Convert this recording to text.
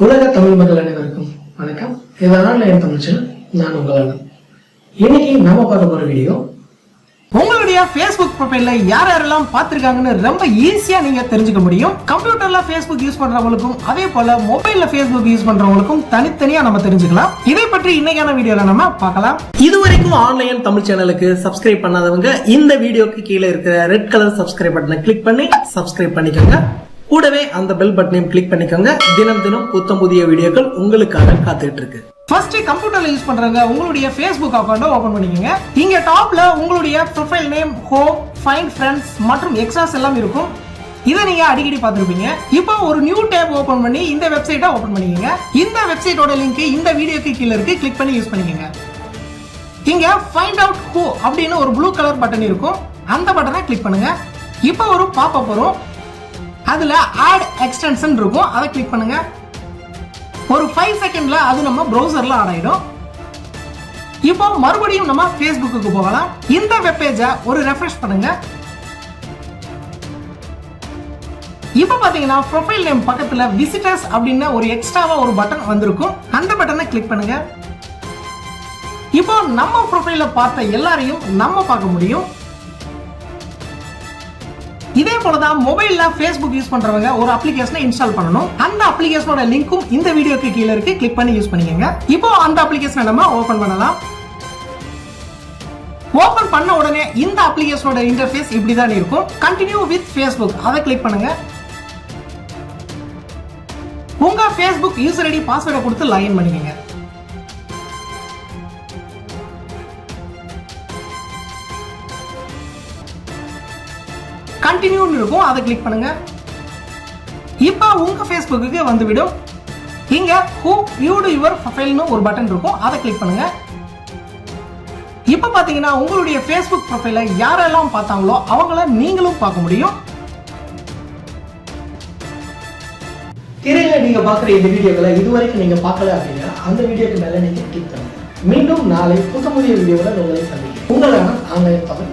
உலக தமிழ் மக்கள் அனைவருக்கும் வணக்கம். இது ஆன்லைன் தமிழ் சேனல். நான் உங்கள் அண்ணன். இன்னைக்கு நாம பார்க்க போற வீடியோ, உங்களுடைய Facebook ப்ரொஃபைல்ல யார் யாரெல்லாம் பார்த்திருக்காங்கன்னு ரொம்ப ஈஸியா நீங்க தெரிஞ்சுக்க முடியும். கம்ப்யூட்டர்ல Facebook யூஸ் பண்றவங்களுக்கும் அதே போல மொபைல்ல Facebook யூஸ் பண்றவங்களுக்கும் தனித்தனியா நம்ம தெரிஞ்சுக்கலாம். இதை பற்றி இன்னைக்கான வீடியோல நம்ம பார்க்கலாம். இதுவரைக்கும் ஆன்லைன் தமிழ் சேனலுக்கு சப்ஸ்கிரைப் பண்ணாதவங்க இந்த வீடியோக்கு கீழே இருக்கிற ரெட் கலர் சப்ஸ்கிரைப் பட்டனை கிளிக் பண்ணி சப்ஸ்கிரைப் பண்ணிக்கோங்க. கூடவே அந்த பெல் பட்டனையும் கிளிக் பண்ணிக்கோங்க. தினம் தினம் புத்தம் புதிய வீடியோக்கள் உங்களுக்காக காத்துட்டு இருக்கு. ஃபர்ஸ்ட் கம்ப்யூட்டர்ல யூஸ் பண்றவங்க உங்களுடைய Facebook அக்கவுண்ட ஓபன் பண்ணிக்கங்க. இங்க டாப்ல உங்களுடைய profile name, home, find friends மற்றும் எக்ஸ்ட்ராஸ் எல்லாம் இருக்கும். இதை நீங்க அடிக்கடி பார்த்திருப்பீங்க. இப்போ ஒரு நியூ டேப் ஓபன் பண்ணி இந்த வெப்சைட்டை ஓபன் பண்ணிக்கங்க. இந்த வெப்சைட்டோட லிங்க் இந்த வீடியோக்கு கீழ இருக்கு. கிளிக் பண்ணி யூஸ் பண்ணிக்கங்க. இங்க ஃபைண்ட் அவுட் ஹூ அப்படின்னு ஒரு ப்ளூ கலர் பட்டன் இருக்கும். அந்த பட்டனை கிளிக் பண்ணுங்க. இப்போ ஒரு பாப்அப் வரும். அதுல ஆட் எக்ஸ்டென்ஷன் இருக்கும். அதை கிளிக் பண்ணுங்க. ஒரு 5 செகண்ட்ல அது நம்ம பிரவுசர்ல ஆட் ஆயிடும். இப்போ மறுபடியும் நம்ம Facebookக்கு போகலாம். இந்த வெப் பேஜை ஒரு ரெஃப்ரெஷ் பண்ணுங்க. இப்போ பாத்தீங்கன்னா ப்ரொஃபைல் நேம் பக்கத்துல விசிட்டர்ஸ் அப்படின்னு ஒரு எக்ஸ்ட்ராவா ஒரு பட்டன் வந்திருக்கும். அந்த பட்டனை கிளிக் பண்ணுங்க. இப்போ நம்ம ப்ரொஃபைல பார்த்த எல்லாரையும் நம்ம பார்க்க முடியும். இதே போலதான் மொபைல்ல Facebook யூஸ் பண்றவங்க ஒரு அப்ளிகேஷனை இன்ஸ்டால் பண்ணணும். அந்த அப்ளிகேஷனோட லிங்க்கும் இந்த வீடியோக்கு கீழ இருக்கு. கிளிக் பண்ணி யூஸ் பண்ணிக்கங்க. இப்போ அந்த அப்ளிகேஷனை நம்ம ஓபன் பண்ணலாம். ஓபன் பண்ண உடனே இந்த அப்ளிகேஷனோட இன்டர்ஃபேஸ் இப்படிதான் இருக்கும். கண்டினியூ வித் Facebook அதை கிளிக் பண்ணுங்க. உங்க Facebook யூசர் ஐடி பாஸ்வேர்டை கொடுத்து லாகின் பண்ணிக்கங்க. கண்டினியூ இருக்கும். அதை கிளிக் பண்ணுங்க. இப்போ உங்க Facebookக்கு வந்துவிடும். இங்க who viewed your profile னு ஒரு பட்டன் இருக்கும். அதை கிளிக் பண்ணுங்க. இப்போ பாத்தீங்கன்னா உங்களுடைய Facebook ப்ரொஃபைலை யாரெல்லாம் பார்த்தாங்களோ அவங்கள நீங்களும் பார்க்க முடியும். திரையில நீங்க பாக்குற இந்த வீடியோக்களை இதுவரைக்கும் நீங்க பார்க்கல அப்படின்னா அந்த வீடியோக்கு மேல நீங்க கிளிக் பண்ணுங்க. மீண்டும் நாளை புதிய வீடியோவில் உங்களை சந்திக்கிறேன். உங்களான ஆன்லைன் தமிழ்.